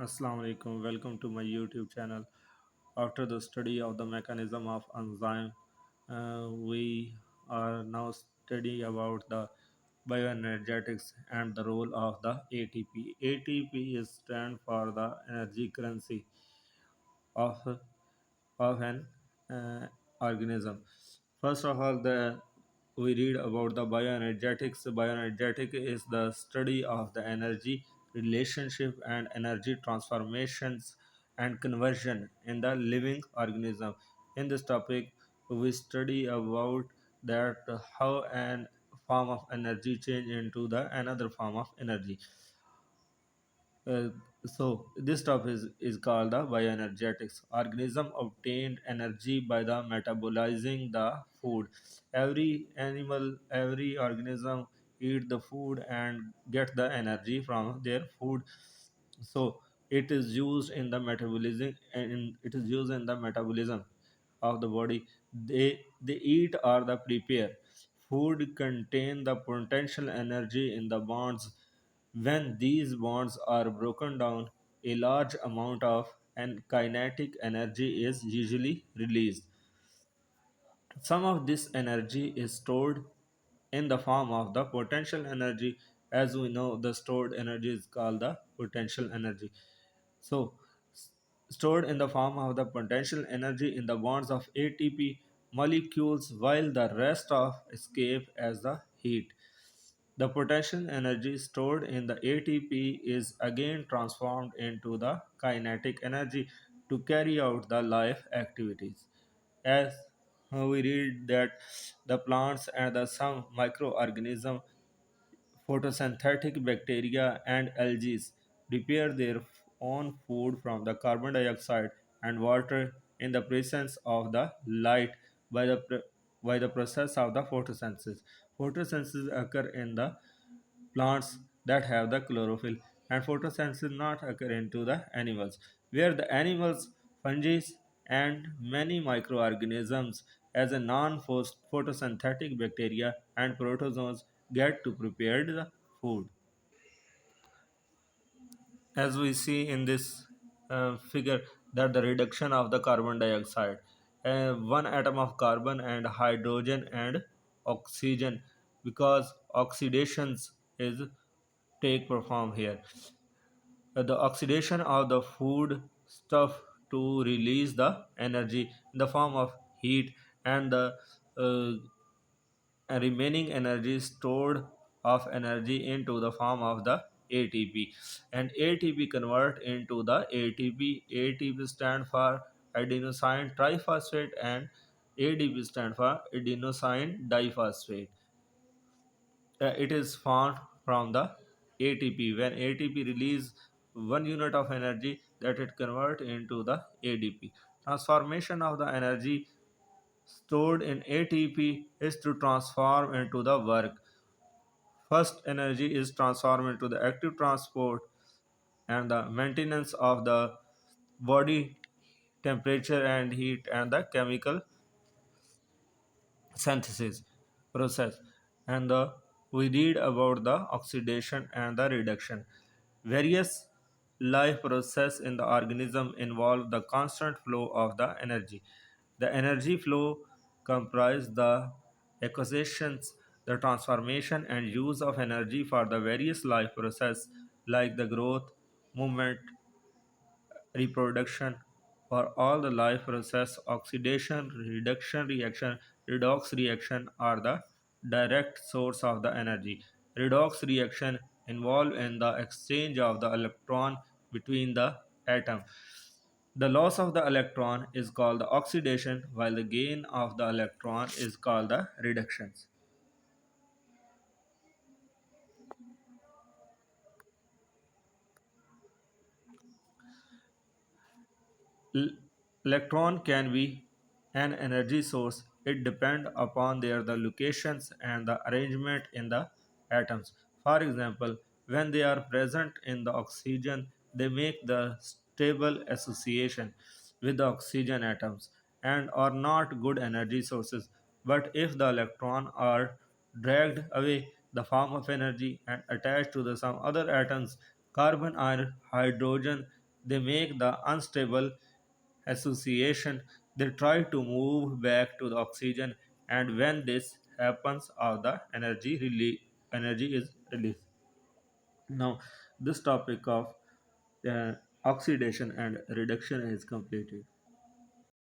Assalamu alaikum. Welcome to my YouTube channel. After the study of the mechanism of enzyme, we are now study about the bioenergetics and the role of the ATP. ATP is stand for the energy currency of an organism. First of all, the we read about the bioenergetics. Bioenergetic is the study of the energy relationship and energy transformations and conversion in the living organism. In this topic, we study about that how an form of energy change into the another form of energy. uh, so this stuff is called the bioenergetics. Organism obtained energy by the metabolizing the food. Every animal, every organism eat the food and get the energy from their food. So it is used in the metabolism and it is used in the metabolism of the body. They eat or the prepare. Food contain the potential energy in the bonds. When these bonds are broken down, a large amount of kinetic energy is usually released. Some of this energy is stored in the form of the potential energy. As we know, the stored energy is called the potential energy. So, stored in the form of the potential energy in the bonds of ATP molecules, while the rest of escape as the heat. The potential energy stored in the ATP is again transformed into the kinetic energy to carry out the life activities. As we read that the plants and the some microorganisms, photosynthetic bacteria and algae prepare their own food from the carbon dioxide and water in the presence of the light by by the process of the photosynthesis. Photosynthesis occur in the plants that have the chlorophyll, and photosynthesis not occur into the animals, where the animals, fungi, and many microorganisms as a non-photosynthetic bacteria and protozoans get to prepare the food. As we see in this figure, that the reduction of the carbon dioxide, one atom of carbon and hydrogen and oxygen, because oxidations is take perform here. The oxidation of the food stuff to release the energy in the form of heat, and the remaining energy stored of energy into the form of the ATP, and ATP convert into the ATP. ATP stand for adenosine triphosphate and ADP stand for adenosine diphosphate. It is formed from the ATP. When ATP release 1 unit of energy, that it convert into the ADP. Transformation of the energy stored in ATP is to transform into the work. First, energy is transformed into the active transport and the maintenance of the body temperature and heat and the chemical synthesis process. And we read about the oxidation and the reduction. Various life process in the organism involve the constant flow of the energy. The energy flow comprise the acquisitions, the transformation and use of energy for the various life process like the growth, movement, reproduction. For all the life process, oxidation, reduction reaction, redox reaction are the direct source of the energy. Redox reaction involve in the exchange of the electron between the atom. The loss of the electron is called the oxidation, while the gain of the electron is called the reduction. L- Electron can be an energy source. It depends upon their the locations and the arrangement in the atoms. For example, when they are present in the oxygen, they make the stable association with the oxygen atoms and are not good energy sources. But if the electron are dragged away the form of energy and attached to the some other atoms, carbon or hydrogen, They make the unstable association. They try to move back to the oxygen, and when this happens, all the energy is released. Now, this topic of oxidation and reduction is completed.